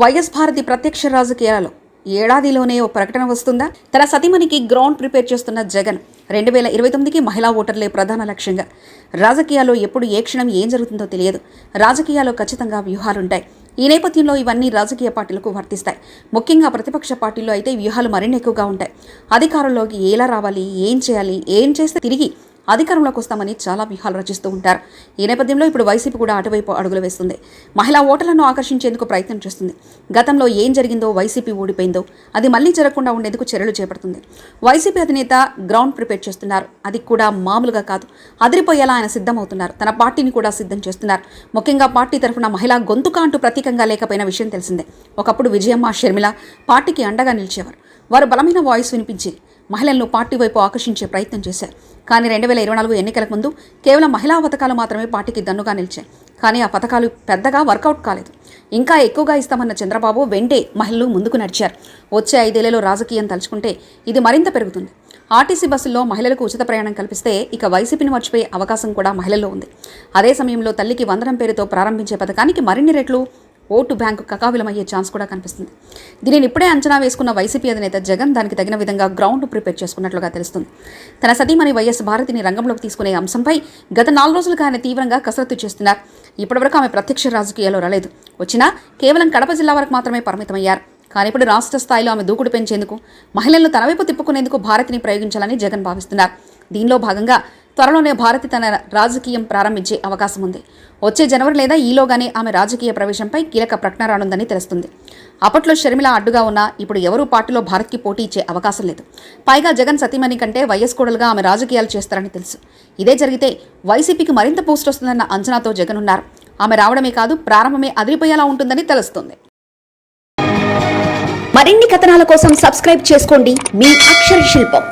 YS Bharati ప్రత్యక్ష రాజకీయాలలో ఏడాదిలోనే ఓ ప్రకటన వస్తుందా? తన సతీమణికి గ్రౌండ్ ప్రిపేర్ చేస్తున్న జగన్ 2029కి మహిళా ఓటర్లే ప్రధాన లక్ష్యంగా. రాజకీయాల్లో ఎప్పుడు ఏ క్షణం ఏం జరుగుతుందో తెలియదు. రాజకీయాల్లో ఖచ్చితంగా వ్యూహాలుంటాయి. ఈ నేపథ్యంలో ఇవన్నీ రాజకీయ పార్టీలకు వర్తిస్తాయి. ముఖ్యంగా ప్రతిపక్ష పార్టీల్లో అయితే వ్యూహాలు మరిన్ని ఎక్కువగా ఉంటాయి. అధికారంలోకి ఎలా రావాలి, ఏం చేయాలి, ఏం చేస్తే తిరిగి అధికారంలోకి వస్తామని చాలా వ్యూహాలు రచిస్తూ ఉంటారు. ఈ నేపథ్యంలో ఇప్పుడు వైసీపీ కూడా అటువైపు అడుగులు వేస్తుంది. మహిళా ఓటర్లను ఆకర్షించేందుకు ప్రయత్నం చేస్తుంది. గతంలో ఏం జరిగిందో, వైసీపీ ఓడిపోయిందో అది మళ్లీ జరగకుండా ఉండేందుకు చర్యలు చేపడుతుంది. వైసీపీ అధినేత గ్రౌండ్ ప్రిపేర్ చేస్తున్నారు. అది కూడా మామూలుగా కాదు, అదిరిపోయేలా ఆయన సిద్ధమవుతున్నారు. తన పార్టీని కూడా సిద్ధం చేస్తున్నారు. ముఖ్యంగా పార్టీ తరఫున మహిళా గొంతుక అంటూ ప్రతీకంగా లేకపోయిన విషయం తెలిసిందే. ఒకప్పుడు విజయమ్మ, షర్మిల పార్టీకి అండగా నిలిచేవారు. వారు బలమైన వాయిస్ వినిపించి మహిళలను పార్టీ వైపు ఆకర్షించే ప్రయత్నం చేశారు. కానీ 2024 ఎన్నికలకు ముందు కేవలం మహిళా పథకాలు మాత్రమే పార్టీకి దన్నుగా నిలిచాయి. కానీ ఆ పథకాలు పెద్దగా వర్కౌట్ కాలేదు. ఇంకా ఎక్కువగా ఇస్తామన్న చంద్రబాబు వెంటే మహిళలు ముందుకు నడిచారు. వచ్చే 5 ఏళ్లలో రాజకీయం తలుచుకుంటే ఇది మరింత పెరుగుతుంది. ఆర్టీసీ బస్సుల్లో మహిళలకు ఉచిత ప్రయాణం కల్పిస్తే ఇక వైసీపీని మర్చిపోయే అవకాశం కూడా మహిళల్లో ఉంది. అదే సమయంలో తల్లికి వందనం పేరుతో ప్రారంభించే పథకానికి మరిన్ని రెట్లు ఓటు బ్యాంకు కకావిలమయ్యే ఛాన్స్ కూడా కనిపిస్తుంది. దీనిని ఇప్పుడే అంచనా వేసుకున్న వైసీపీ అధినేత జగన్ దానికి తగిన విధంగా గ్రౌండ్ ప్రిపేర్ చేసుకున్నట్లుగా తెలుస్తుంది. తన సతీమణి వైఎస్ భారతిని రంగంలోకి తీసుకునే అంశంపై గత 4 రోజులుగా ఆయన తీవ్రంగా కసరత్తు చేస్తున్నారు. ఇప్పటివరకు ఆమె ప్రత్యక్ష రాజకీయాల్లో రాలేదు. వచ్చినా కేవలం కడప జిల్లా వరకు మాత్రమే పరిమితమయ్యారు. కానీ ఇప్పుడు రాష్ట్ర స్థాయిలో ఆమె దూకుడు పెంచేందుకు, మహిళలను తన వైపు తిప్పుకునేందుకు భారతిని ప్రయోగించాలని జగన్ భావిస్తున్నారు. దీనిలో భాగంగా త్వరలోనే భారతి తన రాజకీయం ప్రారంభించే అవకాశం ఉంది. వచ్చే జనవరి లేదా ఈలోగానే ఆమె రాజకీయ ప్రవేశంపై కీలక ప్రకటన రానుందని తెలుస్తుంది. అప్పట్లో షర్మిల అడ్డుగా ఉన్నా ఇప్పుడు ఎవరూ పార్టీలో భారత్కి పోటీ ఇచ్చే అవకాశం లేదు. పైగా జగన్ సతీమణి కంటే వైఎస్ కోడలుగా ఆమె రాజకీయాలు చేస్తారని తెలుసు. ఇదే జరిగితే వైసీపీకి మరింత పోస్ట్ వస్తుందన్న అంచనాతో జగన్ ఉన్నారు. ఆమె రావడమే కాదు, ప్రారంభమే అదిరిపోయేలా ఉంటుందని తెలుస్తుంది. మరిన్ని కథనాల కోసం సబ్స్క్రైబ్ చేసుకోండి మీ అక్షర శిల్పం.